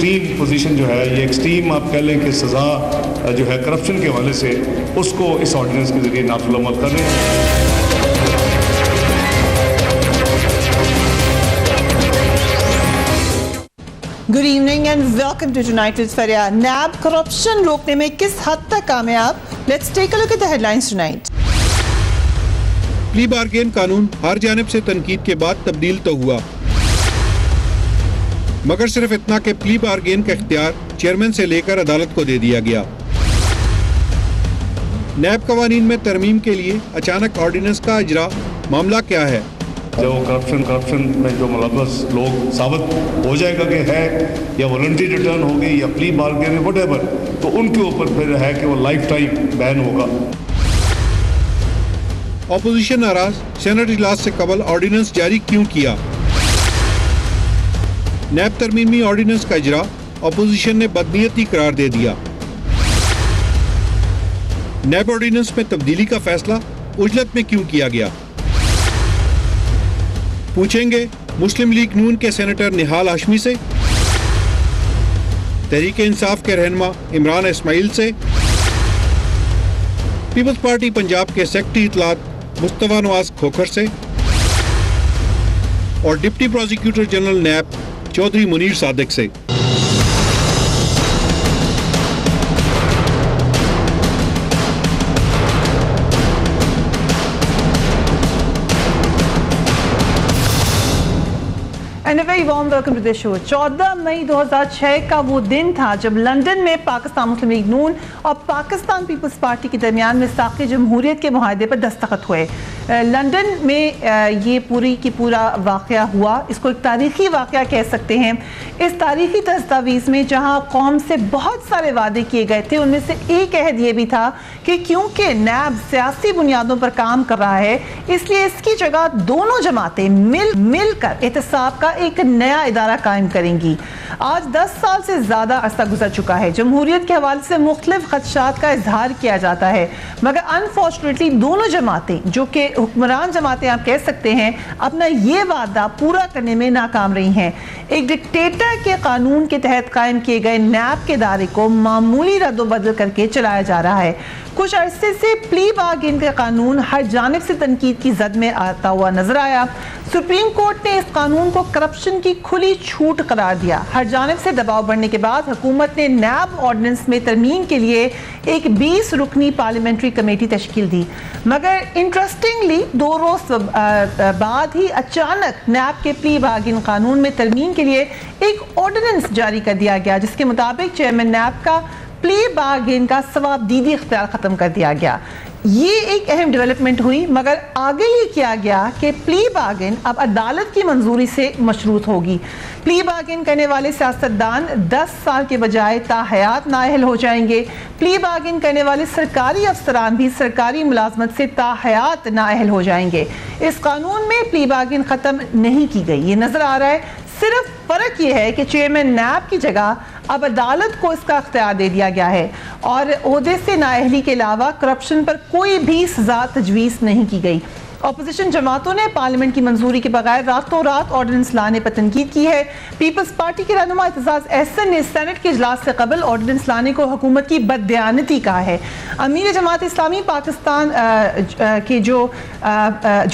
Extreme position जो है, ये एक्सट्रीम आप कह लें कि सज़ा जो है करप्शन के हवाले से, उसको इस ऑर्डिनेंस के ज़रिए नाफिज़ अमल कर रहे हैं। Good evening and welcome to united फरिया। नैब करप्शन रोकने में किस हद तक कामयाब? Let's take a look at the headlines tonight. Plea bargain कानून हर जानिब से तनकीद के बाद तब्दील तो हुआ, मगर सिर्फ इतना कि प्ली बार्गेन का इख्तियार चेयरमैन से लेकर अदालत को दे दिया गया। नैब कवानीन में तरमीम के लिए अचानक ऑर्डिनेंस का इजरा, मामला क्या है? जो करप्शन में जो मुलव्वस लोग साबित हो जाएगा कि है, या वॉलंटरी रिटर्न होगी या प्ली बार्गेन व्हाटएवर, तो उनके ऊपर फिर है कि वो लाइफ टाइम बैन होगा। ऑपोजिशन नाराज, सेनेट इजलास से कबल ऑर्डिनेंस जारी क्यों किया? नैब तरमीमी ऑर्डिनेंस का इजरा ऑपोजिशन ने बदनीयती करार दे दिया। नैब ऑर्डिनेंस में तब्दीली का फैसला उजलत में क्यों किया गया? पूछेंगे मुस्लिम लीग नून के सेनेटर निहाल हाशमी से, तहरीक इंसाफ के रहनुमा इमरान इस्माइल से, पीपल्स पार्टी पंजाब के सेक्रेटरी इत्तलात मुस्तफा नवाज खोखर से और deputy prosecutor general NAB Chaudhry Munir Sadiq से। And a very warm welcome to the show. 14 मई 2006 का वो दिन था जब लंदन में पाकिस्तान मुस्लिम लीग नून और पाकिस्तान पीपल्स पार्टी के दरमियान मिसाक़ जमहूरियत के मुआहदे पर दस्तखत हुए। लंदन में ये पूरी की पूरा वाक़या हुआ, इसको एक तारीख़ी वाक़या कह सकते हैं। इस तारीख़ी दस्तावेज़ में जहाँ कौम से बहुत सारे वादे किए गए थे, उनमें से एक अहद ये भी था कि क्योंकि नैब सियासी बुनियादों पर काम कर रहा है, इसलिए इसकी जगह दोनों जमातें मिलकर एहतसाब का एक नया इदारा कायम करेंगी। आज 10 साल से ज़्यादा अरसा गुजर चुका है। जमहूरियत के हवाले से मुख्तलिफ खदशात का इजहार किया जाता है, मगर अनफॉर्चुनेटली दोनों जमातें, जो कि हुक्मरान जमातें आप कह सकते हैं, अपना ये वादा पूरा करने में नाकाम रही हैं। एक डिक्टेटर के कानून के तहत कायम किए गए नैब के दायरे को मामूली रद्द-ओ-बदल करके चलाया जा रहा है। कुछ अरसे से प्ली बार्गेन का कानून हर जानिब से तनकीद की जद में आता हुआ नजर आया। सुप्रीम कोर्ट ने इस कानून को करप्शन की खुली छूट करार दिया। हर जानिब से दबाव बढ़ने के बाद हुकूमत ने नैब ऑर्डिनेंस में तरमीम के लिए एक 20 रुकनी पार्लियामेंट्री कमेटी तश्कील दी, मगर इंटरेस्टिंगली 2 रोज बाद ही अचानक नैब के प्ली बार्गेन कानून में तरमीम के लिए एक ऑर्डिनेंस जारी कर दिया गया, जिसके मुताबिक चेयरमैन नैब का प्ली बार्गेन का सवाबदीदी इख्तियार ख़त्म कर दिया गया। ये एक अहम डेवलपमेंट हुई, मगर आगे ये किया गया कि प्ली बार्गेन अब अदालत की मंजूरी से मशरूत होगी। प्ली बार्गेन करने वाले सियासतदान 10 साल के बजाय ताहयात नाअहल हो जाएंगे। प्ली बार्गेन करने वाले सरकारी अफसरान भी सरकारी मुलाजमत से ताहयात नाअहल हो जाएंगे। इस कानून में प्ली बार्गेन ख़त्म नहीं की गई, ये नज़र आ रहा है। सिर्फ फ़र्क ये है कि चेयरमैन नैब की जगह अब अदालत को इसका अख्तियार दे दिया गया है और ओहदे से नाअहली के अलावा करप्शन पर कोई भी सज़ा तजवीज़ नहीं की गई। अपोजिशन जमातों ने पार्लियामेंट की मंजूरी के बगैर रातों रात ऑर्डिनेंस लाने पर तनकीद की है। पीपल्स पार्टी के रहनुमा एतजाज एहसन ने सेनेट के इजलास से कबल ऑर्डिनेंस लाने को हुकूमत की बददियानती कहा है। अमीर जमात इस्लामी पाकिस्तान के जो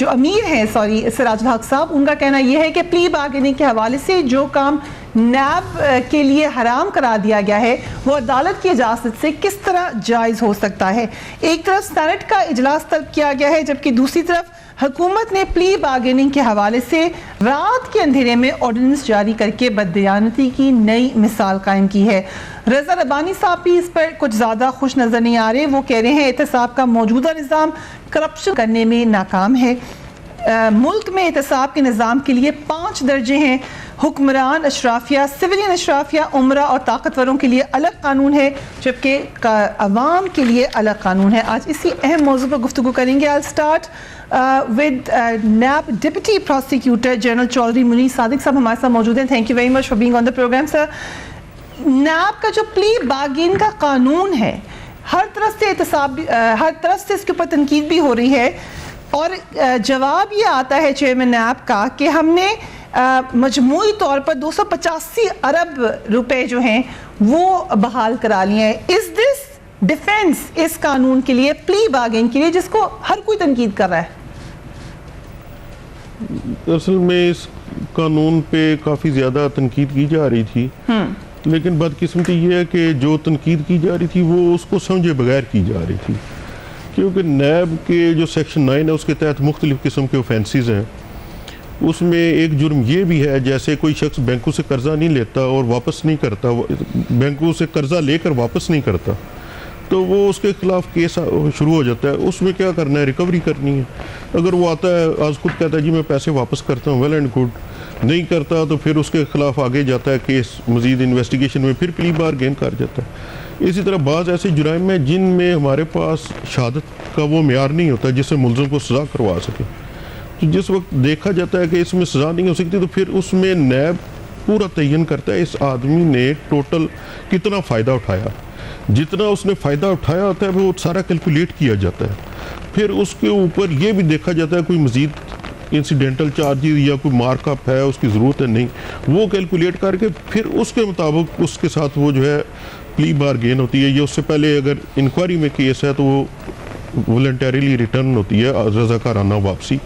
अमीर हैं सिराजुल हक साहब, उनका कहना यह है कि प्ली बार्गेनिंग के हवाले से जो काम नैब के लिए हराम करा दिया गया है, वो अदालत की इजाज़त से किस तरह जायज़ हो सकता है। एक तरफ सेनेट का इजलास तलब किया गया है, जबकि दूसरी तरफ हुकूमत ने प्ली बार्गेनिंग के हवाले से रात के अंधेरे में ऑर्डिनेंस जारी करके बददियानती की नई मिसाल कायम की है। रज़ा रब्बानी साहब भी इस पर कुछ ज़्यादा खुश नज़र नहीं आ रहे। वो कह रहे हैं एहतसाब का मौजूदा निज़ाम करप्शन करने में नाकाम है। मुल्क में एहतसाब के निज़ाम के लिए 5 दर्जे हैं। हुक्मरान अशराफिया, सिविलियन अशराफिया, उमरा और ताकतवरों के लिए अलग कानून है, जबकि अवाम के लिए अलग कानून है। आज इसी अहम मौजू पर गुफ्तगू करेंगे। आई स्टार्ट विद नैब deputy prosecutor general Chaudhry Munir Sadiq साहब हमारे साथ मौजूद हैं। Thank you very much for being on the program sir. नैब का जो प्ली बार्गेन का कानून है, हर तरफ से इसके ऊपर तनकीद भी हो रही है और जवाब ये आता है चेयरमैन नैब का कि हमने मजमूई तौर पर 285 अरब रुपए जो हैं वो बहाल करा लिए हैं। इज दिस डिफेंस इस कानून के लिए, प्ली बार्गेन के लिए, जिसको हर कोई तनकीद कर रहा है? असल में इस कानून पे काफ़ी ज़्यादा तनकीद की जा रही थी, लेकिन बदकिस्मती ये है कि जो तनकीद की जा रही थी वो उसको समझे बगैर की जा रही थी, क्योंकि नैब के जो सेक्शन 9 है उसके तहत मुख्तलिफ़ किस्म के ऑफेंसेस हैं। उसमें एक जुर्म ये भी है, जैसे कोई शख्स बैंकों से कर्जा नहीं लेता और वापस नहीं करता, बैंकों से कर्जा लेकर वापस नहीं करता, तो वो उसके खिलाफ केस शुरू हो जाता है। उसमें क्या करना है, रिकवरी करनी है। अगर वो आता है आज खुद कहता है जी मैं पैसे वापस करता हूँ, वेल एंड गुड। नहीं करता तो फिर उसके खिलाफ आगे जाता है केस, मजीद इन्वेस्टिगेशन में फिर प्ली बार्गेन कर जाता है। इसी तरह बाज़ ऐसे जुराइम हैं जिनमें हमारे पास शहादत का वो मेयार नहीं होता जिससे मुलज़िम को सज़ा करवा सके। तो जिस वक्त देखा जाता है कि इसमें सज़ा नहीं हो सकती, तो फिर उसमें नैब पूरा तयन करता है इस आदमी ने टोटल कितना फ़ायदा उठाया। जितना उसने फ़ायदा उठाया होता है वो सारा कैलकुलेट किया जाता है। फिर उसके ऊपर ये भी देखा जाता है कोई मज़ीद इंसिडेंटल चार्जेस या कोई मार्कअप है, उसकी ज़रूरत है नहीं, वो कैलकुलेट करके फिर उसके मुताबिक उसके साथ वो जो है प्ली बार्गेन होती है। या उससे पहले अगर इंक्वायरी में केस है तो वो वॉलंटरीली रिटर्न होती है, रज़ाकाराना वापसी।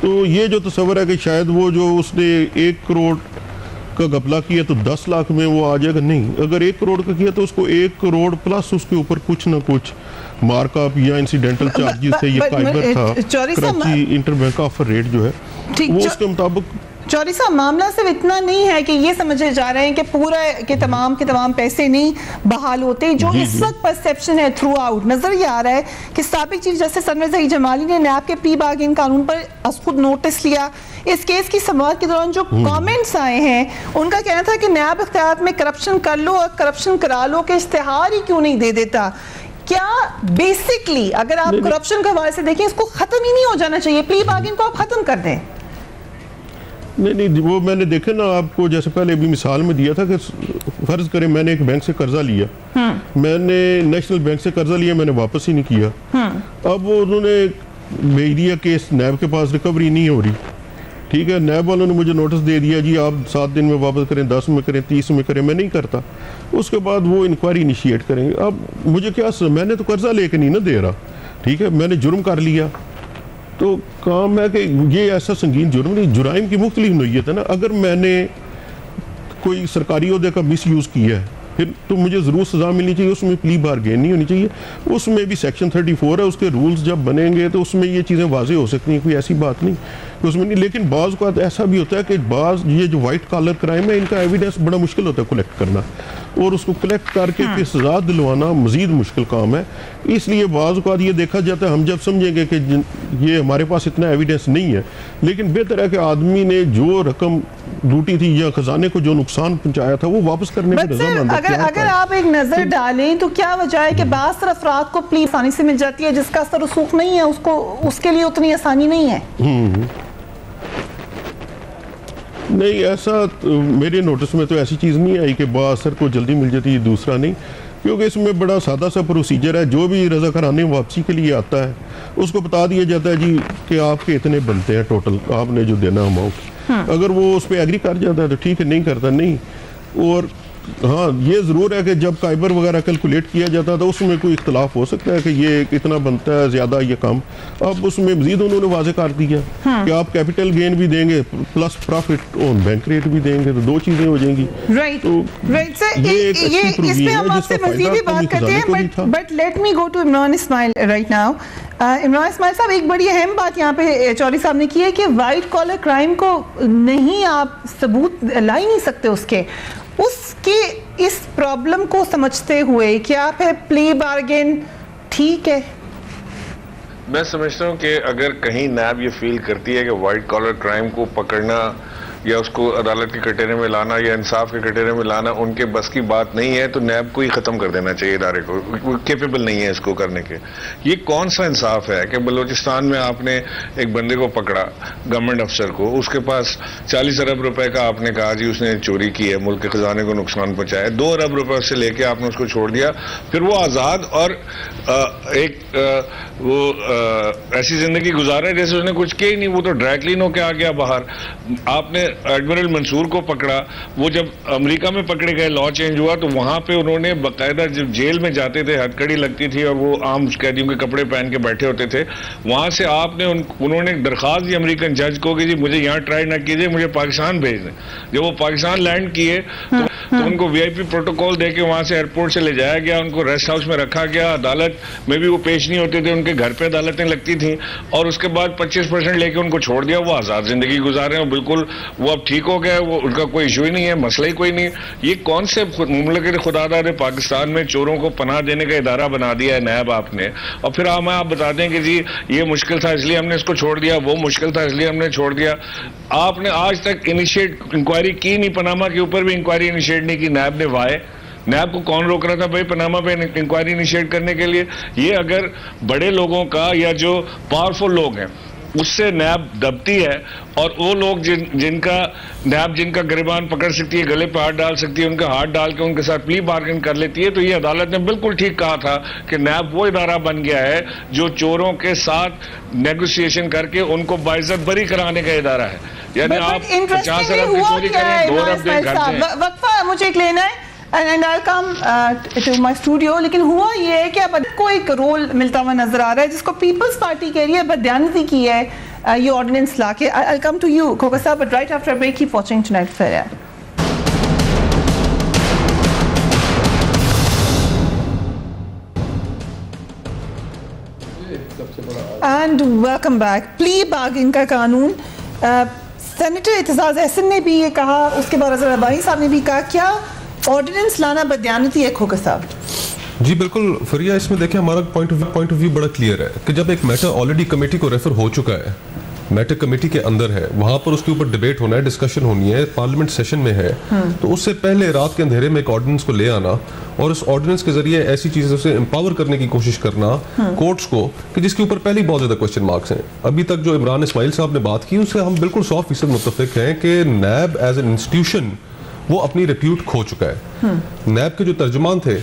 तो ये जो तस्वर है कि शायद वो जो उसने 1 करोड़ का घपला किया तो 10 लाख में वो आ जाएगा, नहीं। अगर 1 करोड़ का किया तो उसको 1 करोड़ प्लस उसके ऊपर कुछ ना कुछ मार्कअप या इंसिडेंटल चार्जेस है, ये काइबर था, कराची इंटरबैंक ऑफर रेट जो है वो उसके मुताबिक। चौधरी साहब, मामला सिर्फ इतना नहीं है कि ये समझे जा रहे हैं कि पूरा के तमाम पैसे नहीं बहाल होते। जो इस वक्त परसेप्शन है थ्रू आउट नजर ये आ रहा है कि साबिक चीफ जस्टिस अनवर ज़हीर जमाली ने नैब के प्ली बार्गेन कानून पर खुद नोटिस लिया। इस केस की समाअत के दौरान जो कमेंट्स आए हैं उनका कहना था कि नैब इख्तियार में करप्शन कर लो और करप्शन करा लो के इश्तिहार ही क्यों नहीं दे देता। क्या बेसिकली अगर आप करप्शन के हवाले से देखें, इसको खत्म ही नहीं हो जाना चाहिए, प्ली बार्गेन को आप खत्म कर दें? नहीं, वो मैंने देखे ना आपको, जैसे पहले भी मिसाल में दिया था कि फर्ज करें मैंने एक बैंक से कर्जा लिया, मैंने नेशनल बैंक से कर्जा लिया, मैंने वापस ही नहीं किया। अब वो उन्होंने भेज दिया केस नैब के पास, रिकवरी नहीं हो रही, ठीक है। नैब वालों ने मुझे नोटिस दे दिया जी आप 7 दिन में वापस करें, 10 में करें, 30 में करें, मैं नहीं करता। उसके बाद वो इंक्वायरी इनिशिएट करेंगे। अब मुझे क्या, मैंने तो कर्जा लेके नहीं ना दे रहा, ठीक है, मैंने जुर्म कर लिया। तो काम है कि ये ऐसा संगीन जुर्म नहीं, जुराइम की मुख्तलिफ नोयत है ना। अगर मैंने कोई सरकारी ओहदे का मिस यूज़ किया है फिर तो मुझे ज़रूर सज़ा मिलनी चाहिए, उसमें प्ली बार्गेन नहीं होनी चाहिए। उसमें भी सेक्शन 34 है, उसके रूल्स जब बनेंगे तो उसमें ये चीज़ें वाजे हो सकती हैं, कोई ऐसी बात नहीं उसमें नहीं। लेकिन बाज़ का ऐसा भी होता है कि बाज़ ये जो वाइट कॉलर क्राइम है इनका एविडेंस बड़ा मुश्किल होता है कलेक्ट करना, और उसको कलेक्ट करके फिर सज़ा दिलवाना मज़ीद मुश्किल काम है। इसलिए बाज़ का ये देखा जाता है, हम जब समझेंगे कि ये हमारे पास इतना एविडेंस नहीं है, लेकिन बेहतर है कि आदमी ने जो रकम लूटी थी या खजाने को जो नुकसान पहुंचाया था वो वापस करने की रज़ामंद है। अगर आप एक नजर डालें तो क्या वजह है कि बास अफराद को प्ली आसानी से मिल जाती है, जिसका असर रसूख नहीं है उसको, उसके लिए उतनी आसानी नहीं है? नहीं, ऐसा मेरे नोटिस में तो ऐसी चीज़ नहीं आई कि बासर को जल्दी मिल जाती है, दूसरा नहीं, क्योंकि इसमें बड़ा सादा सा प्रोसीजर है। जो भी रज़ाकाराने वापसी के लिए आता है उसको बता दिया जाता है जी कि आपके इतने बनते हैं टोटल, आपने जो देना अमाउंट। अगर वो उस पर एग्री कर जाता है तो ठीक है, नहीं करता नहीं। और हाँ, ये ज़रूर है कि जब काइबर वगैरह कैलकुलेट किया जाता है तो उसमें कोई इख्तलाफ हो सकता है कि ये कितना बनता है, ज़्यादा ये कम। अब उसमें मज़ीद उन्होंने वाज़े कर दिया कि आप कैपिटल गेन भी देंगे plus profit on bank rate भी देंगे, तो 2 चीज़ें हो जाएंगी। राइट सर, इस पे हम आपसे मज़ीद भी बात करते हैं, but let me go to Imran Ismail right now. Imran Ismail साहब, एक बड़ी अहम बात यहाँ पे चौधरी साहब ने की है कि वाइट कॉलर क्राइम को नहीं आप सबूत ला ही नहीं सकते उसके इस प्रॉब्लम को समझते हुए क्या फिर प्ली बार्गेन ठीक है? मैं समझता हूँ कि अगर कहीं नैब ये फील करती है कि वाइट कॉलर क्राइम को पकड़ना या उसको अदालत के कटहरे में लाना या इंसाफ के कटहरे में लाना उनके बस की बात नहीं है, तो नैब को ही ख़त्म कर देना चाहिए इदारे को, वो केपेबल नहीं है इसको करने के। ये कौन सा इंसाफ है कि बलूचिस्तान में आपने एक बंदे को पकड़ा, गवर्नमेंट अफसर को, उसके पास 40 अरब रुपए का आपने कहा जी उसने चोरी की है, मुल्क के खजाने को नुकसान पहुंचाया, 2 अरब रुपए उससे लेके आपने उसको छोड़ दिया, फिर वो आज़ाद और ऐसी जिंदगी गुजारा जैसे उसने कुछ किया ही नहीं, वो तो ड्रैग क्लीन होकर आ गया बाहर। आपने एडमिरल मंसूर को पकड़ा, वो जब अमेरिका में पकड़े गए, लॉ चेंज हुआ तो वहां पे उन्होंने बाकायदा जब जेल में जाते थे हथकड़ी लगती थी और वो आम कैदियों के कपड़े पहन के बैठे होते थे, वहां से आपने उन्होंने दरखास्त दी अमेरिकन जज को कि जी मुझे यहाँ ट्राई ना कीजिए, मुझे पाकिस्तान भेज दें। जब वो पाकिस्तान लैंड किए तो उनको वीआईपी प्रोटोकॉल देके वहां से एयरपोर्ट से ले जाया गया, उनको रेस्ट हाउस में रखा गया, अदालत में भी वो पेश नहीं होते थे, उनके घर पे अदालतें लगती थी और उसके बाद 25% लेके उनको छोड़ दिया। वो आजाद जिंदगी गुजार रहे हैं, बिल्कुल वो अब ठीक हो गया, वो उनका कोई इशू ही नहीं है, मसला ही कोई नहीं। ये कौन से मुमलकत खुदादार ने पाकिस्तान में चोरों को पनाह देने का इदारा बना दिया है नैब आपने, और फिर हमें आप बता दें कि जी ये मुश्किल था इसलिए हमने इसको छोड़ दिया, वो मुश्किल था इसलिए हमने छोड़ दिया। आपने आज तक इंक्वायरी की नहीं, पनामा के ऊपर भी इंक्वायरी इनिशिएट नहीं की नैब ने। वाई? नैब को कौन रोक रहा था भाई पनामा पे इंक्वायरी इनिशिएट करने के लिए? ये अगर बड़े लोगों का या जो पावरफुल लोग हैं उससे नैब दबती है और वो लोग जिनका गिरबान पकड़ सकती है, गले पे हाथ डाल सकती है, उनका हाथ डाल के उनके साथ प्ली बार्गेन कर लेती है, तो ये अदालत ने बिल्कुल ठीक कहा था कि नैब वो इदारा बन गया है जो चोरों के साथ नेगोशिएशन करके उनको बाइज्जत बरी कराने का इदारा है। यानी आप 50 अरब की चोरी करें, 2 अरब के घर में। वक्फा मुझे एक लेना है and I come to my studio. लेकिन हुआ ये है कि अब को एक रोल मिलता हुआ नजर आ रहा है जिसको पीपल्स पार्टी कह रही है बदयानती की है ये ऑर्डिनेंस ला के। I come to you Khokhar साहब, but right after break keep watching tonight fair. And welcome back. Plea bargain का कानून, सेनेटर एतजाज अहसन ने भी ये कहा, उसके बाद अजहर अब्बासी साहब ने भी कहा, क्या ऑर्डिनेंस लाना बदयानती है? खोखर साहब जी बिल्कुल फरिया, इसमें देखिए हमारा पॉइंट ऑफ व्यू बड़ा क्लियर है कि जब एक मैटर ऑलरेडी कमेटी को रेफर हो चुका है, मैटर कमेटी के अंदर है, वहां पर उसके ऊपर डिबेट होना है, डिस्कशन होनी है, पार्लियामेंट सेशन में है, तो उससे पहले रात के अंधेरे में एक ऑर्डिनेंस को ले आना और उस ऑर्डिनेंस के जरिए ऐसी चीजों से एम्पावर करने की कोशिश करना कोर्ट्स को कि जिसके ऊपर पहले ही बहुत ज्यादा क्वेश्चन मार्क्स हैं। अभी तक जो इमरान इस्माइल साहब ने बात की उससे हम बिल्कुल 100% मुत्तफिक हैं कि नैब एज एन इंस्टीट्यूशन वो अपनी रिप्यूट खो चुका है। नैब के जो तर्जुमान थे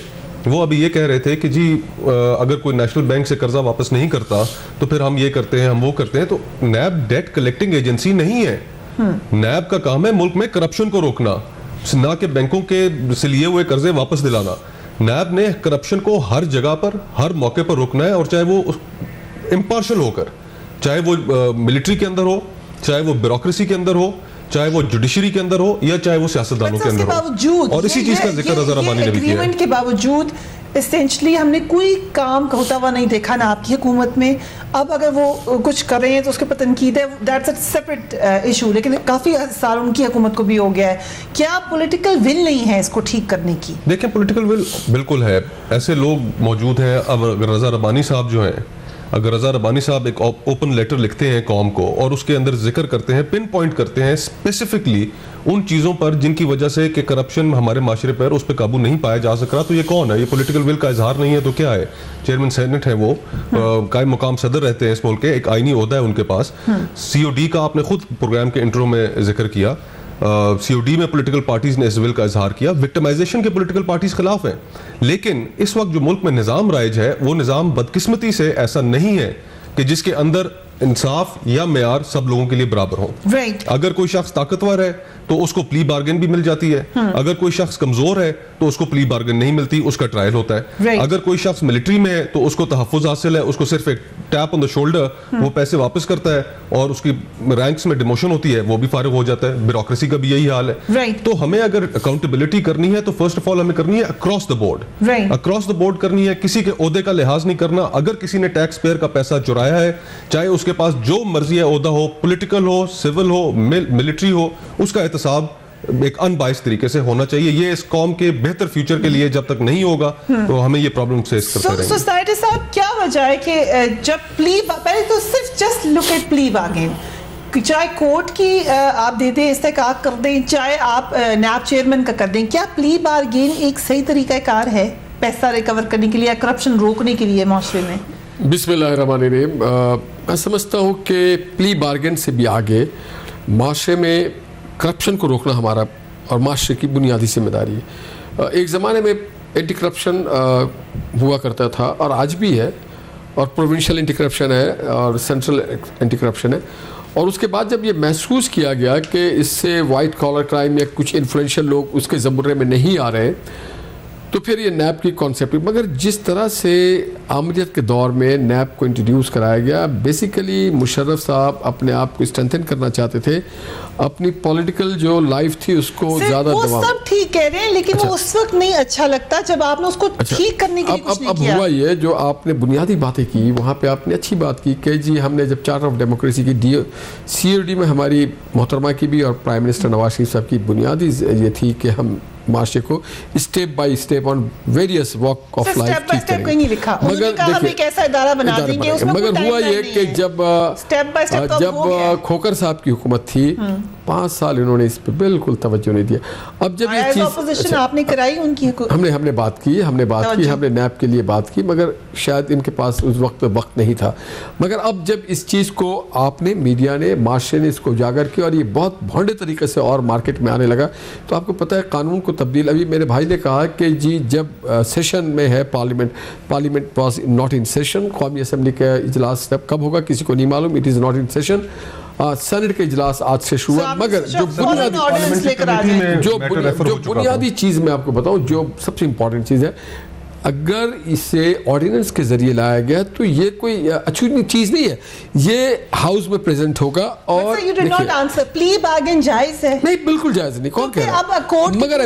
वो अभी ये कह रहे थे कि जी अगर कोई नेशनल बैंक से कर्जा वापस नहीं करता तो फिर हम ये करते हैं, हम वो करते हैं। तो नैब डेट कलेक्टिंग एजेंसी नहीं है। नैब का काम है मुल्क में करप्शन को रोकना, ना कि बैंकों के से लिए हुए कर्जे वापस दिलाना। नैब ने करप्शन को हर जगह पर हर मौके पर रोकना है, और चाहे वो इम्पार्शल होकर, चाहे वो मिलिट्री के अंदर हो, चाहे वो ब्यूरोक्रेसी के अंदर हो, चाहे वो जुडिशरी के अंदर हो, या चाहे वो सियासतदानों के अंदर हो। और इसी चीज का जिक्र अजहर अब्बासी ने भी किया है। के बावजूद एसेंशली हमने कोई काम होता हुआ नहीं देखा ना आपकी हुकूमत में। अब अगर वो कुछ कर रहे हैं तो उसके पर तनकीद है, दैट्स अ सेपरेट इशू, लेकिन काफ़ी साल उनकी हुकूमत को भी हो गया है। क्या पॉलिटिकल विल नहीं है इसको ठीक करने की? देखिए पॉलिटिकल विल बिल्कुल है, ऐसे लोग मौजूद हैं। अब अगर रज़ा रब्बानी साहब जो हैं, अगर रज़ा रब्बानी साहब एक ओपन लेटर लिखते हैं कौम को और उसके अंदर जिक्र करते हैं, पिन पॉइंट करते हैं स्पेसिफिकली उन चीज़ों पर जिनकी वजह से कि करप्शन हमारे माशरे पर उस पर काबू नहीं पाया जा सक रहा, तो ये कौन है? ये पॉलिटिकल विल का इजहार नहीं है तो क्या है? चेयरमैन सेनेट है, वो कायम मुकाम सदर रहते हैं इस मुल्क के, एक आईनी ओहदा है उनके पास। COD का आपने खुद प्रोग्राम के इंट्रो में जिक्र किया। COD में पॉलिटिकल पार्टीज ने इस विल का इजहार किया। विक्टिमाइजेशन के पॉलिटिकल पार्टीज खिलाफ हैं, लेकिन इस वक्त जो मुल्क में निज़ाम राइज है वो निज़ाम बदकिस्मती से ऐसा नहीं है कि जिसके अंदर इंसाफ या मेयार सब लोगों के लिए बराबर हो। अगर कोई शख्स ताकतवर है तो उसको प्ली बार्गेन भी मिल जाती है, अगर कोई शख्स कमजोर है तो उसको प्ली बार्गेन नहीं मिलती, उसका ट्रायल होता है। अगर कोई शख्स मिलिट्री में है तो उसको तहफ़्फ़ुज़ हासिल है, उसको सिर्फ एक टैप ऑन द शोल्डर वो पैसे वापस करता है और उसकी रैंक्स में डिमोशन होती है, वो भी फारिग हो जाता है। ब्यूरोक्रेसी का भी यही हाल है। तो हमें अगर अकाउंटेबिलिटी करनी है तो फर्स्ट ऑफ ऑल हमें करनी है across the board, across the board करनी है। किसी के ओहदे का लिहाज नहीं करना। अगर किसी ने टैक्स पेयर का पैसा चुराया है, चाहे उसके पास जो मर्जी है ओहदा हो, पॉलिटिकल हो, सिविल हो, मिलिट्री हो, उसका एहतसाब एक अनबाइस तरीके से होना चाहिए। ये इस कौम के बेहतर फ्यूचर के लिए जब तक नहीं होगा तो हमें ये प्रॉब्लम फेस करते रहेंगे। सोसाइटी साहब, क्या वजह है कि जब प्ली, पहले तो सिर्फ just look at plea bargain, चाहे कोर्ट की आप दे दें, इस्तेहकाक कर दें, चाहे आप नैब चेयरमैन का कर दें, क्या प्ली बार्गेन एक सही तरीक़ाकार है पैसा रिकवर करने के लिए या करप्शन रोकने के लिए माशरे में? बिस्मिल्लाहिर्रहमानिर्रहीम। मैं समझता हूँ कि प्ली बार्गेन से भी आगे माशरे में करप्शन को रोकना हमारा और माशरे की बुनियादी जिम्मेदारी है। एक ज़माने में एंटी करप्शन हुआ करता था और आज भी है, और प्रोविंशियल एंटी करप्शन है और सेंट्रल एंटी करप्शन है, और उसके बाद जब ये महसूस किया गया कि इससे वाइट कॉलर क्राइम या कुछ इन्फ्लुएंशियल लोग उसके ज़मरे में नहीं आ रहे, तो फिर ये नैब की कॉन्सेप्ट, मगर जिस तरह से आमरीत के दौर में नैब को इंट्रोड्यूस कराया गया, बेसिकली मुशर्रफ साहब अपने आप को स्ट्रेंथन करना चाहते थे, अपनी पॉलिटिकल जो लाइफ थी उसको ज़्यादा वो दबाव। सब ठीक कह रहे हैं, लेकिन वो उस वक्त नहीं अच्छा लगता जब आपने उसको ठीक करने के लिए कुछ नहीं किया। अब हुआ ये जो आपने बुनियादी बातें की, वहाँ पे आपने अच्छी बात की कि जी हमने जब चार्टर ऑफ डेमोक्रेसी की CRD में हमारी मोहतरमा की भी और प्राइम मिनिस्टर नवाज शरीफ साहब की बुनियादी ये थी कि हम माशरे को step by step on various walk of life ठीक करेंगे। नहीं लिखा, मगर हम एक ऐसा इदारा बना देंगे, उसमें मगर हुआ ये कि जब खोकर साहब की हुकूमत थी 5 साल इन्होंने इस पे बिल्कुल तवज्जो नहीं दिया। अब जब ये चीज आपने कराई उनकी हमने बात की हमने नैब के लिए बात की, मगर शायद इनके पास उस वक्त नहीं था। मगर अब जब इस चीज़ को आपने मीडिया ने माशरे ने इसको उजागर किया और ये बहुत भोंडे तरीके से और मार्केट में आने लगा, तो आपको पता है कानून को तब्दील, अभी मेरे भाई ने कहा कि जी जब सेशन में है parliament was not in session, कौमी असम्बली का इजलास कब होगा किसी को नहीं मालूम, it is not in session. Senate के इजलास आज से शुरू हुआ, मगर जो बुनियादी चीज़ मैं आपको बताऊं, जो सबसे इंपॉर्टेंट चीज़ है, अगर इसे ऑर्डिनेंस के जरिए लाया गया तो ये कोई अछूती चीज़ नहीं है, ये हाउस में प्रेजेंट होगा। और प्ली बार्गेन जायज है? नहीं, बिल्कुल जायज नहीं, कौन कह रहा है? मगर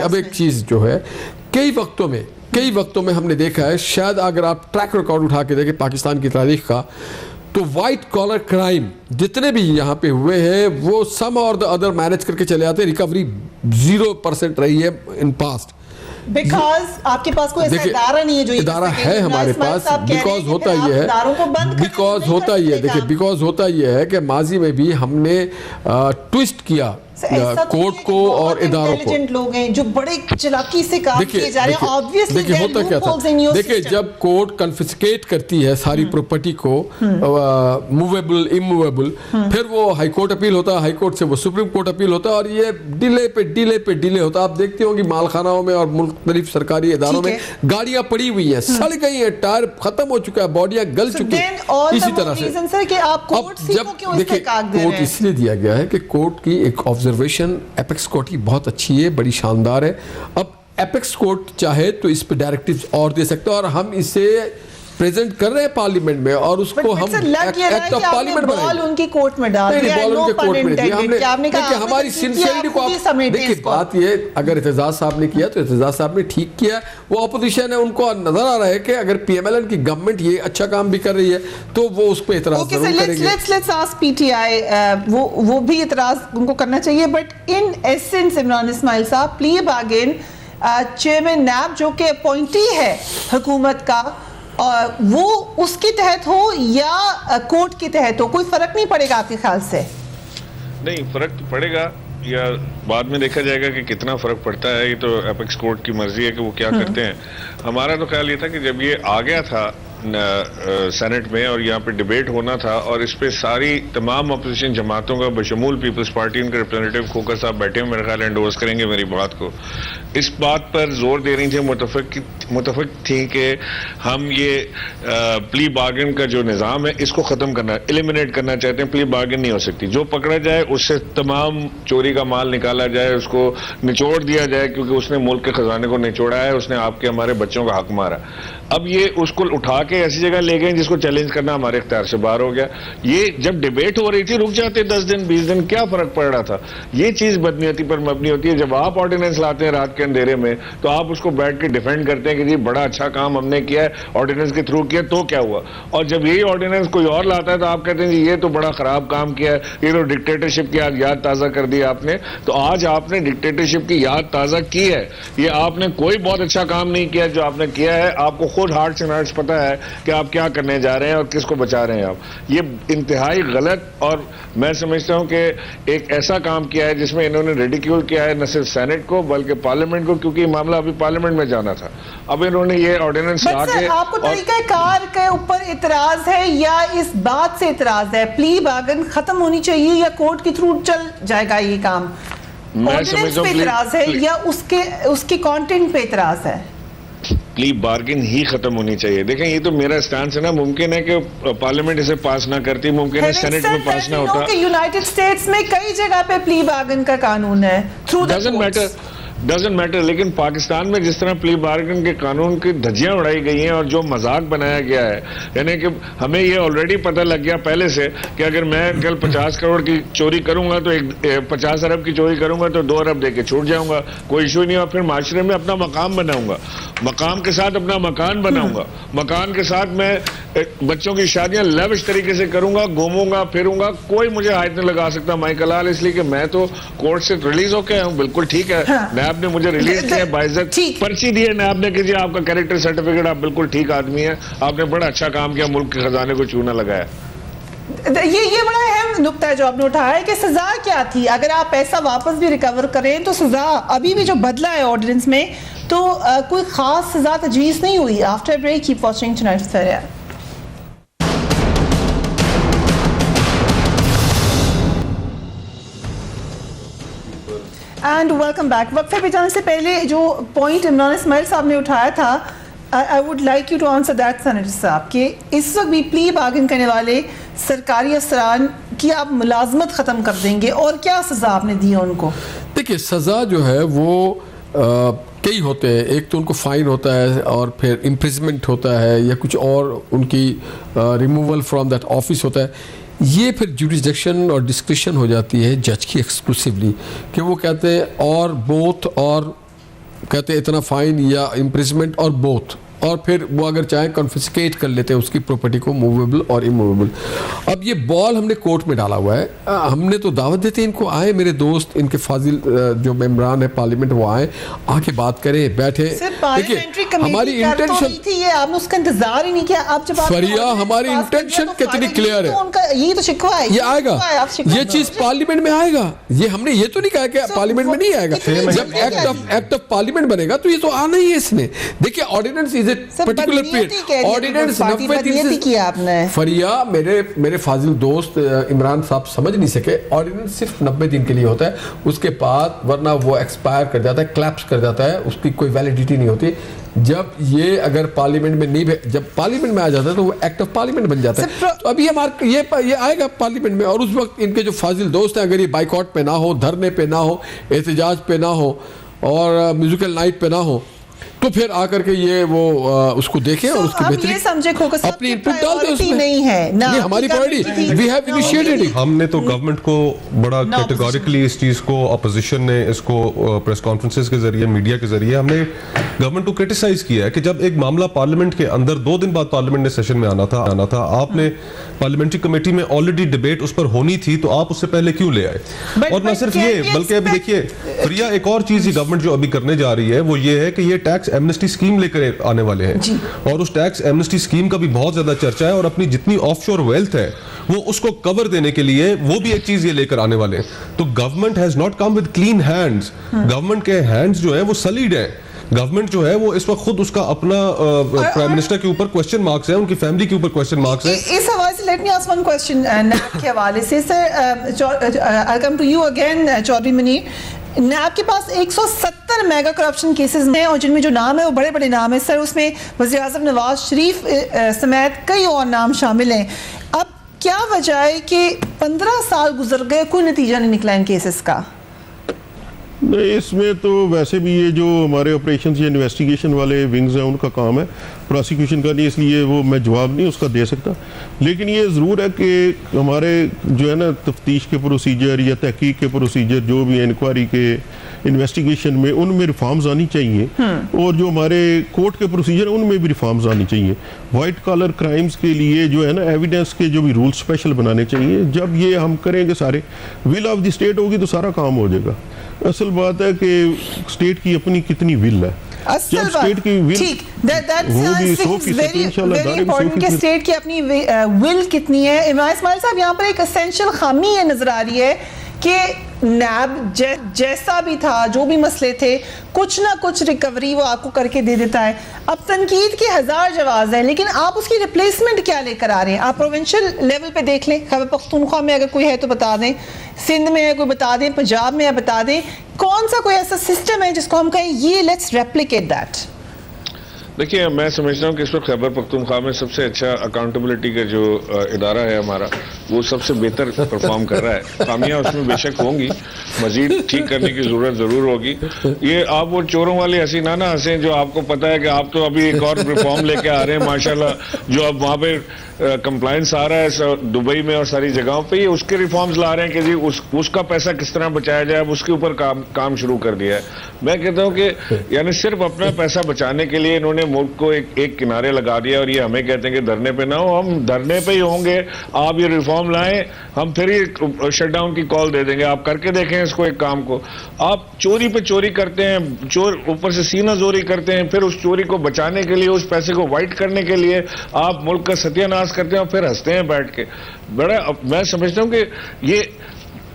अब एक चीज़ जो है, कई वक्तों में हमने देखा है, शायद अगर आप ट्रैक रिकॉर्ड उठा के देखें पाकिस्तान की तारीख का, तो वाइट कॉलर क्राइम जितने भी यहाँ पे हुए हैं वो सम और द अदर मैनेज करके चले आते हैं, रिकवरी 0% रही है इन पास्ट। बिकॉज आपके पास कोई ऐसा इदारा नहीं है जो इदारा है हमारे पास, बिकॉज होता ये है कि माजी में भी हमने ट्विस्ट किया कोर्ट को और इदारों को। लोग हैं जो बड़े चालाकी से काम किए जा रहे हैं। ऑब्वियसली देखिए होता क्या था, देखिए जब कोर्ट कन्फिस्केट करती है सारी प्रॉपर्टी को, मूवेबल इमूवेबल, फिर वो हाई कोर्ट अपील होता है, हाई कोर्ट से वो सुप्रीम कोर्ट अपील होता है, और ये डिले होता है। आप देखते होंगे मालखानाओं में और मुख्तलिफ सरकारी इदारों में गाड़ियां पड़ी हुई हैं, सड़ गई हैं, टायर खत्म हो चुका है, बॉडियां गल चुकी हैं। इसी तरह से अब जब देखिए कोर्ट इसलिए दिया गया है कि कोर्ट की एक ऑब्जर्वेशन एपेक्स कोर्ट की बहुत अच्छी है, बड़ी शानदार है। अब एपेक्स कोर्ट चाहे तो इस पे डायरेक्टिव्स और दे सकते हैं, और हम इसे प्रेजेंट कर रहे हैं पार्लियामेंट में, और उसको हम एक्ट ऑफ पार्लियामेंट बनाएंगे। उनकी कोर्ट में डाल दिया, देखिए हमारी सिंसियरिटी को आप देखिए, बात ये अगर एतजाज साहब ने किया तो एतजाज साहब ने ठीक किया, वो अपोजिशन है, उनको नजर आ रहा है कि अगर PMLN की गवर्नमेंट ये अच्छा काम भी कर रही है तो वो उस पर एतराज जरूर करेंगे। लेट्स आस्क PTI, वो भी एतराज उनको करना चाहिए, but in essence Imran Ismail साहब, प्ली बार्गेन चेयरमैन नैब जो कि अपॉइंटी है हुकूमत का, वो उसके तहत हो या कोर्ट के तहत हो, कोई फर्क नहीं पड़ेगा आपके ख्याल से? नहीं, फर्क तो पड़ेगा, या बाद में देखा जाएगा कि कितना फर्क पड़ता है। ये तो एपेक्स कोर्ट की मर्जी है कि वो क्या करते हैं। हमारा तो ख्याल ये था कि जब ये आ गया था सेनेट में और यहाँ पे डिबेट होना था, और इस पे सारी तमाम अपोजिशन जमातों का बशमूल पीपल्स पार्टी, उनके रिप्रेजेंटेटिव खोकर साहब बैठे हुए, मेरे ख्याल एंडोर्स करेंगे मेरी बात को, इस बात पर जोर दे रही थी, मुतफिक थी कि हम ये प्ली बार्गेन का जो निज़ाम है इसको ख़त्म करना, एलिमिनेट करना चाहते हैं। प्ली बार्गेन नहीं हो सकती, जो पकड़ा जाए उससे तमाम चोरी का माल निकाला जाए, उसको निचोड़ दिया जाए, क्योंकि उसने मुल्क के खजाने को निचोड़ा है, उसने आपके हमारे बच्चों का हक मारा। अब ये उसको उठा के ऐसी जगह ले गए जिसको चैलेंज करना हमारे इख्तियार से बाहर हो गया। ये जब डिबेट हो रही थी, रुक जाते 10 दिन 20 दिन, क्या फर्क पड़ रहा था? ये चीज बदनीयती पर मबनी होती है। जब आप ऑर्डिनेंस लाते हैं रात के अंधेरे में, तो आप उसको बैठ के डिफेंड करते हैं कि जी बड़ा अच्छा काम हमने किया है, ऑर्डिनेंस के थ्रू किया, तो क्या हुआ? और जब यही ऑर्डिनेंस कोई और लाता है तो आप कहते हैं जी ये तो बड़ा खराब काम किया है, ये तो डिक्टेटरशिप की आज याद ताज़ा कर दी आपने। तो आज आपने डिक्टेटरशिप की याद ताज़ा की है, ये आपने कोई बहुत अच्छा काम नहीं किया जो आपने किया है। आपको खुद हार्ट्स एंड हार्ट्स पता है कि आप क्या करने जा रहे हैं और किसको बचा रहे हैं आप। ये इंतहाई गलत, और मैं समझता हूं कि एक ऐसा काम किया है जिसमें इन्होंने रिडिक्यूल किया है न सिर्फ सेनेट को बल्कि पार्लियामेंट को, क्योंकि मामला अभी पार्लियामेंट में जाना था। अब इन्होंने ये ऑर्डिनेंस ला के, आपको तरीकाकार के ऊपर इतराज है या इस बात से इतराज है प्ली बार्गेन खत्म होनी चाहिए या कोर्ट के थ्रू चल जाएगा ये काम? ऑर्डिनेंस पे इतराज है या उसके कंटेंट पे इतराज है? प्ली बार्गेन ही खत्म होनी चाहिए। देखें, ये तो मेरा स्टैंड है ना, मुमकिन है कि पार्लियामेंट इसे पास ना करती, मुमकिन है सेनेट में पास ना होता। यूनाइटेड स्टेट्स में कई जगह पे प्ली बार्गेन का कानून है, थ्रू डजंट मैटर, लेकिन पाकिस्तान में जिस तरह प्ली बार्गेन के कानून की धज्जियां उड़ाई गई हैं और जो मजाक बनाया गया है, यानी कि हमें ये ऑलरेडी पता लग गया पहले से कि अगर मैं कल 50 करोड़ की चोरी करूंगा तो 50 अरब की चोरी करूंगा तो 2 अरब देके छूट जाऊंगा, कोई इशू नहीं। और फिर माशरे में अपना मकाम बनाऊंगा, मकाम के साथ अपना मकान बनाऊंगा, मकान के साथ मैं बच्चों की शादियां लेविश तरीके से करूंगा, घूमूंगा फिरूंगा, कोई मुझे हाथ नहीं लगा सकता माइकल लाल, इसलिए कि मैं तो कोर्ट से रिलीज होके आया हूं। बिल्कुल ठीक है, नैब ने मुझे रिलीज किया, बाइज्जत पर्ची दी है नैब ने कि जी आपका कैरेक्टर सर्टिफिकेट, आप बिल्कुल ठीक आदमी है, आपने बड़ा अच्छा काम किया, मुल्क के खजाने को चूना लगाया। ये बड़ा अहम नुक्ता है जो आपने उठाया है कि सजा क्या थी। अगर आप पैसा वापस भी रिकवर करें तो सजा अभी भी जो बदला है ऑर्डिनेंस में, तो कोई खास सजा तजवीज़ नहीं हुई। After break keep watching tonight with Fariya. And welcome back. वक्फे पे जाने से पहले जो पॉइंट इमरान इस्माइल साहब ने उठाया था, I would like you to answer that senator साहब, कि इस वक्त भी प्ली बार्गेन करने वाले सरकारी अफसरान की आप मुलाजमत ख़त्म कर देंगे, और क्या सज़ा आपने दी है उनको? देखिए, सज़ा जो है वो कई होते हैं। एक तो उनको फ़ाइन होता है और फिर इम्प्रिजमेंट होता है या कुछ और उनकी रिमूवल फ्रॉम दैट ऑफिस होता है। ये फिर जुरिसडिक्शन और डिस्क्रिशन हो जाती है जज की एक्सक्लूसिवली, कि वो कहते हैं और बोथ, और कहते हैं इतना फ़ाइन या इम्प्रिजमेंट और बोथ, और फिर वो अगर चाहें कॉन्फिस्केट कर लेते हैं उसकी प्रॉपर्टी को, मूवेबल और इमूवेबल। अब ये बॉल हमने कोर्ट में डाला हुआ है। हमने तो दावत देते हैं इनको, आए मेरे दोस्त, इनके फाजिल जो मेंबरान है पार्लियामेंट, वो आए, आके बात करें, बैठे। देखिए, हमारी इंटेंशन थी ये, आपने उसका इंतजार ही नहीं किया। आप जब फरिया, हमारी इंटेंशन कितनी क्लियर है, ये तो शिकवा है, ये आएगा, ये चीज पार्लियामेंट में आएगा। ये हमने ये तो नहीं कहा कि पार्लियामेंट में नहीं आएगा। जब एक्ट ऑफ पार्लियामेंट बनेगा तो ये तो आना ही है इसने। देखिए, ऑर्डिनेंस पर्टिकुलर पीरियड, ऑर्डिनेंस 90 दिन से किया आपने। फरिया, मेरे फाजिल दोस्त इमरान साहब समझ नहीं सके, ऑर्डिनेंस सिर्फ 90 दिन के लिए होता है, उसके बाद वरना वो एक्सपायर कर जाता है, क्लैप्स कर जाता है, उसकी कोई वैलिडिटी नहीं होती। जब ये अगर पार्लियामेंट में नहीं, जब पार्लियामेंट में आ जाता है तो वो एक्ट ऑफ पार्लियामेंट बन जाता है। तो अभी ये आएगा पार्लियामेंट में, और उस वक्त इनके जो फाजिल दोस्त हैं, अगर ये बाइकआउट पे ना हो, धरने पे ना हो, एहतजाज पे ना हो और म्यूजिकल नाइट पे ना हो, तो फिर आकर के ये वो उसको देखें और उसकी बेहतरी अपनी इनपुट डाल दें उसमें। नहीं है ना, ये हमारी priority, we have initiated it. हमने तो गवर्नमेंट को बड़ा कैटेगोरिकली इस चीज को, अपोजिशन ने इसको प्रेस कॉन्फ्रेंसेस के जरिए, मीडिया के जरिए हमने गवर्नमेंट को क्रिटिसाइज किया है कि जब एक मामला पार्लियामेंट के अंदर 2 दिन बाद पार्लियामेंट ने सेशन में आना था, आपने पार्लियामेंट्री कमेटी में ऑलरेडी डिबेट उस पर होनी थी, तो आप उससे पहले क्यों ले आए? और न सिर्फ ये, बल्कि अभी देखिए प्रिया, एक और चीज गवर्नमेंट जो अभी करने जा रही है वो ये है कि ये टैक्स एमनेस्टी स्कीम लेकर आने वाले हैं, और उस टैक्स एमनेस्टी स्कीम का भी बहुत ज्यादा चर्चा है, और अपनी जितनी ऑफशोर वेल्थ है वो उसको कवर देने के लिए वो भी एक चीज ये लेकर आने वाले हैं। तो government has not come with clean hands, government के हैंड्स जो है वो सलीड है। गवर्नमेंट जो है वो इस वक्त खुद उसका अपना प्राइम मिनिस्टर के ऊपर क्वेश्चन मार्क्स है, उनकी फैमिली के ऊपर क्वेश्चन मार्क्स है। इस हवाले से let me ask one question नैब के हवाले से। Sir, I come to you again Chaudhry Munir. नैब के पास 170 मेगा करप्शन केसेस हैं, और जिनमें जो नाम है वो बड़े बड़े नाम है सर। उसमें वज़ीर आज़म नवाज शरीफ समेत कई और नाम शामिल हैं। अब क्या वजह है कि 15 साल गुजर गए, कोई नतीजा नहीं निकला इन केसेस का? नहीं, इसमें तो वैसे भी ये जो हमारे ऑपरेशन या इन्वेस्टिगेशन वाले विंग्स हैं उनका काम है प्रोसिक्यूशन करनी, इसलिए वो मैं जवाब नहीं उसका दे सकता। लेकिन ये ज़रूर है कि हमारे जो है ना तफ्तीश के प्रोसीजर या तहकीक के प्रोसीजर, जो भी इंक्वायरी के इन्वेस्टिगेशन में, उनमें रिफॉर्म्स आनी चाहिए, और जो हमारे कोर्ट के प्रोसीजर उनमें भी रिफॉर्म्स आनी चाहिए। वाइट कॉलर क्राइम्स के लिए जो है ना एविडेंस के जो भी रूल स्पेशल बनाने चाहिए। जब ये हम करेंगे, सारे विल ऑफ द स्टेट होगी तो सारा काम हो जाएगा। असल बात है कि स्टेट की अपनी कितनी विल है, जब स्टेट की विल होगी 100% इंशाल्लाह कि स्टेट की अपनी विल कितनी है। इमरान इस्माइल साहब, यहाँ पर एक एसेंशियल खामी ये नजर आ रही है कि नैब जैसा भी था, जो भी मसले थे, कुछ ना कुछ रिकवरी वो आपको करके दे देता है। अब तनकीद के 1000 जवाब हैं, लेकिन आप उसकी रिप्लेसमेंट क्या लेकर आ रहे हैं? आप प्रोविंशियल लेवल पे देख लें, खैबर पख्तूनख्वा में अगर कोई है तो बता दें, सिंध में है कोई बता दें, पंजाब में है बता दें, कौन सा कोई ऐसा सिस्टम है जिसको हम कहें ये लेट्स रेप्लिकेट दैट? देखिए, मैं समझता हूँ कि इस वक्त खैबर पख्तूनख्वा में सबसे अच्छा अकाउंटेबिलिटी का जो इदारा है हमारा, वो सबसे बेहतर परफॉर्म कर रहा है। खामियां उसमें बेशक होंगी, मजीद ठीक करने की जरूरत जरूर होगी। ये आप वो चोरों वाली हंसी ना हंसें जो आपको पता है कि आप तो अभी एक और रिफॉर्म लेके आ रहे हैं माशाल्लाह, जो अब वहाँ पे कंप्लायंस आ रहा है दुबई में और सारी जगहों पे, ये उसके रिफॉर्म्स ला रहे हैं कि जी उसका पैसा किस तरह बचाया जाए, अब उसके ऊपर काम शुरू कर दिया है। मैं कहता हूँ कि यानी सिर्फ अपना पैसा बचाने के लिए इन्होंने मुल्क को एक किनारे लगा दिया और ये हमें कहते हैं कि धरने पे ना हो। हम धरने पे ही होंगे, आप ये रिफॉर्म लाएं, हम फिर ही शटडाउन की कॉल दे देंगे। आप करके देखें इसको, एक काम को। आप चोरी पे चोरी करते हैं, चोर ऊपर से सीना जोरी करते हैं, फिर उस चोरी को बचाने के लिए, उस पैसे को वाइट करने के लिए आप मुल्क का सत्यानाश करते हैं और फिर हंसते हैं बैठ के। बड़ा मैं समझता हूं कि ये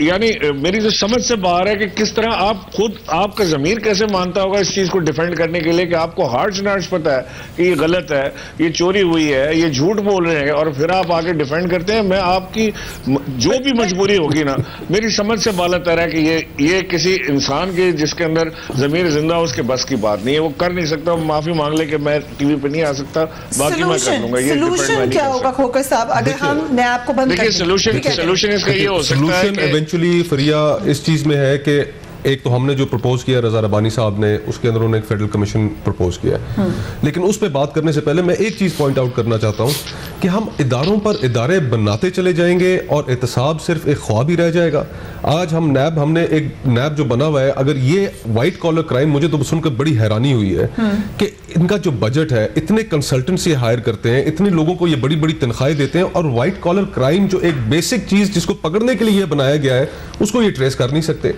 यानी मेरी जो समझ से बाहर है कि किस तरह आप खुद, आपका ज़मीर कैसे मानता होगा इस चीज़ को डिफेंड करने के लिए कि आपको हार्ड नार्ड्स पता है कि ये गलत है, ये चोरी हुई है, ये झूठ बोल रहे हैं, और फिर आप आगे डिफेंड करते हैं। मैं आपकी जो भी मजबूरी होगी ना, मेरी समझ से बाला तर है कि ये किसी इंसान के जिसके अंदर ज़मीर जिंदा हो, उसके बस की बात नहीं है, वो कर नहीं सकता। माफ़ी मांग ले कि मैं टीवी पे नहीं आ सकता, बाकी मैं कर लूंगा। ये सॉल्यूशन क्या होगा खोकर साहब, अगर हम नैब को बंद कर दें? देखिए, सोल्यूशन इसका ये हो सकता है कि इवेंचुअली फरिया इस चीज में है कि एक तो हमने जो प्रपोज किया रजा रबानी साहब ने, उसके अंदर उन्होंने एक फेडरल कमीशन प्रपोज किया है, लेकिन उस पर बात करने से पहले मैं एक चीज पॉइंट आउट करना चाहता हूं कि हम इदारों पर इदारे बनाते चले जाएंगे और एहतसाब सिर्फ एक ख्वाब ही रह जाएगा। आज हमने एक नैब जो बना हुआ है, अगर ये वाइट कॉलर क्राइम, मुझे तो सुनकर बड़ी हैरानी हुई है कि इनका जो बजट है, इतने कंसल्टेंसी हायर करते हैं, इतने लोगों को ये बड़ी बड़ी तनख्वाहें देते हैं, और वाइट कॉलर क्राइम जो एक बेसिक चीज जिसको पकड़ने के लिए ये बनाया गया है, उसको ये ट्रेस कर नहीं सकते।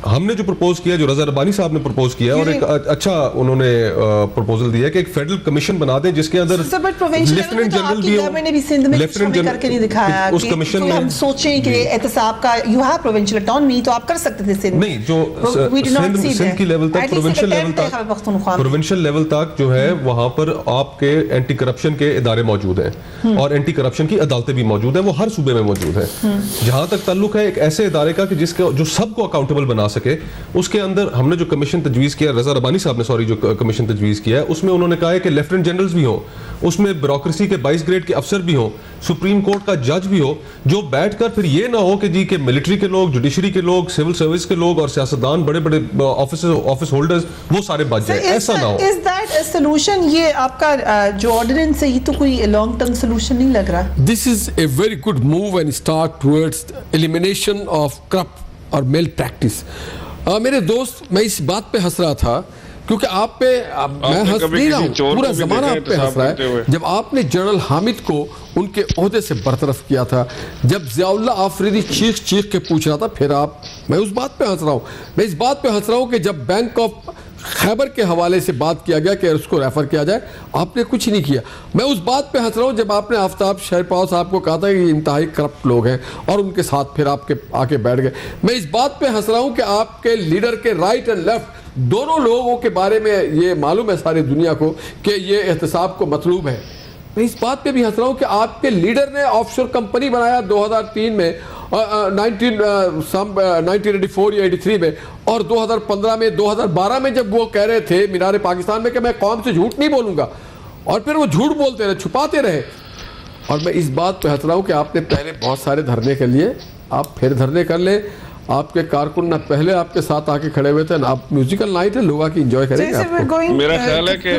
हमने जो प्रपोज किया, जो रजा रबानी साहब ने प्रपोज किया, और एक अच्छा उन्होंने प्रपोजल दिया कि एक फेडरल कमिशन बना दें जिसके अंदर लेफ्टिनेंट जनरल भी हो। लेफ्टिनेंट जनरल करके नहीं दिखाया उस कमीशन में हम सोचें कि एहतसाब का यू हैव प्रोविंशियल ऑटोनॉमी, तो आप कर सकते थे सिंध नहीं, जो सिंध की लेवल तक, प्रोविंशियल लेवल तक जो है, वहां पर आपके एंटी करप्शन के इदारे मौजूद हैं और एंटी करप्शन की अदालतें भी मौजूद हैं, वो हर सूबे में मौजूद है। जहां तक ताल्लुक है एक ऐसे इदारे का कि जिसका जो सबको अकाउंटेबल बना सके, उसके अंदर हमने जो कमीशन तजवीज़ किया, रजा रबानी साहब ने जो कमीशन तजवीज़ किया है, उसमें उन्होंने कहा है कि लेफ्टिनेंट जनरल्स भी हों, उसमें ब्यूरोक्रेसी के 22 ग्रेड के अफसर भी हों, सुप्रीम कोर्ट का जज भी हो, जो बैठकर फिर ये ना हो कि जी के मिलिट्री के लोग, जुडिशरी के लोग, सिविल सर्विस के लोग और सियासतदान, बड़े बड़े ऑफिस होल्डर्स, वो सारे बच जाए, ऐसा ना हो। Is that a solution? ये आपका जो ऑर्डिनेंस है, ये तो कोई लॉन्ग टर्म सॉल्यूशन नहीं लग रहा। This is a very good move and start towards elimination of corrupt और मेल प्रैक्टिस। मेरे दोस्त, मैं इस बात पे हंस रहा था क्योंकि आप पे मैं हंस नहीं रहा हूँ, पूरा जमाना आप पे हंस रहा है। जब आपने जनरल हामिद को उनके ओहदे से बरतरफ किया था, जब ज़ियाउल्लाह आफरीदी चीख के पूछ रहा था, फिर मैं उस बात पे हंस रहा हूँ। मैं इस बात पे हंस रहा हूँ कि जब बैंक ऑफ खैबर के हवाले से बात किया गया कि उसको रेफर किया जाए, आपने कुछ नहीं किया। मैं उस बात पे हंस रहा हूँ जब आपने आफ्ताब शहरपाव साहब को कहा था कि इंतहाई करप्ट लोग हैं और उनके साथ फिर आपके आके बैठ गए। मैं इस बात पे हंस रहा हूँ कि आपके लीडर के राइट एंड लेफ्ट दोनों लोगों के बारे में ये मालूम है सारी दुनिया को कि ये एहतसाब को मतलूब है। मैं इस बात पे भी हंस रहा हूँ कि आपके लीडर ने ऑफशोर कंपनी बनाया 2003 में, 1984 या 83 में, और 2015 में, 2012 में जब वो कह रहे थे मीनार पाकिस्तान में कि मैं कौम से झूठ नहीं बोलूँगा, और फिर वो झूठ बोलते रहे, छुपाते रहे। और मैं इस बात पे हंस रहा हूँ कि आपने पहले बहुत सारे धरने कर लिए, आप फिर धरने कर ले। आपके कारकुन ना पहले आपके साथ आके खड़े हुए थे ना, आप म्यूजिकल नाइट है, लोग आके एंजॉय करेंगे आपको। मेरा ख्याल है कि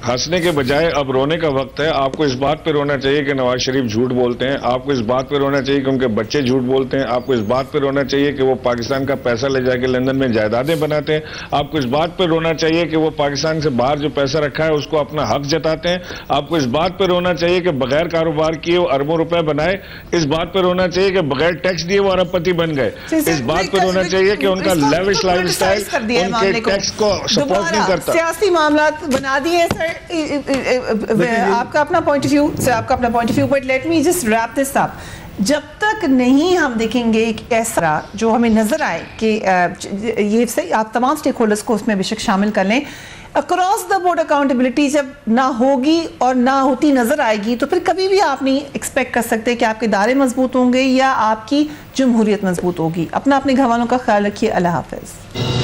हंसने के बजाय अब रोने का वक्त है। आपको इस बात पे रोना चाहिए कि नवाज शरीफ झूठ बोलते हैं, आपको इस बात पे रोना चाहिए कि उनके बच्चे झूठ बोलते हैं, आपको इस बात पे रोना चाहिए कि वो पाकिस्तान का पैसा ले जाके लंदन में जायदादें बनाते हैं, आपको इस बात पे रोना चाहिए कि वो पाकिस्तान से बाहर जो पैसा रखा है उसको अपना हक जताते हैं, आपको इस बात पे रोना चाहिए कि बगैर कारोबार किए वो अरबों रुपए बनाए, इस बात पे रोना चाहिए कि बगैर टैक्स दिए वो अरबपति बन गए, इस बात पर होना चाहिए कि उनका लेविश लाइफस्टाइल उनके टैक्स को सपोर्ट नहीं करता। सियासी मामला बना दिए सर, आपका अपना पॉइंट ऑफ व्यू सर, आपका अपना point of view, but let me just wrap this up. जब तक नहीं हम देखेंगे एक ऐसा जो हमें नजर आए कि ये सही, आप तमाम स्टेक होल्डर्स को उसमें बेशक शामिल कर लें, अक्रॉस द बोर्ड अकाउंटेबिलिटी जब ना होगी और ना होती नजर आएगी, तो फिर कभी भी आप नहीं एक्सपेक्ट कर सकते कि आपके इदारे मजबूत होंगे या आपकी जमहूरियत मजबूत होगी। अपना अपने घर वालों का ख्याल रखिए। अल्लाह हाफिज।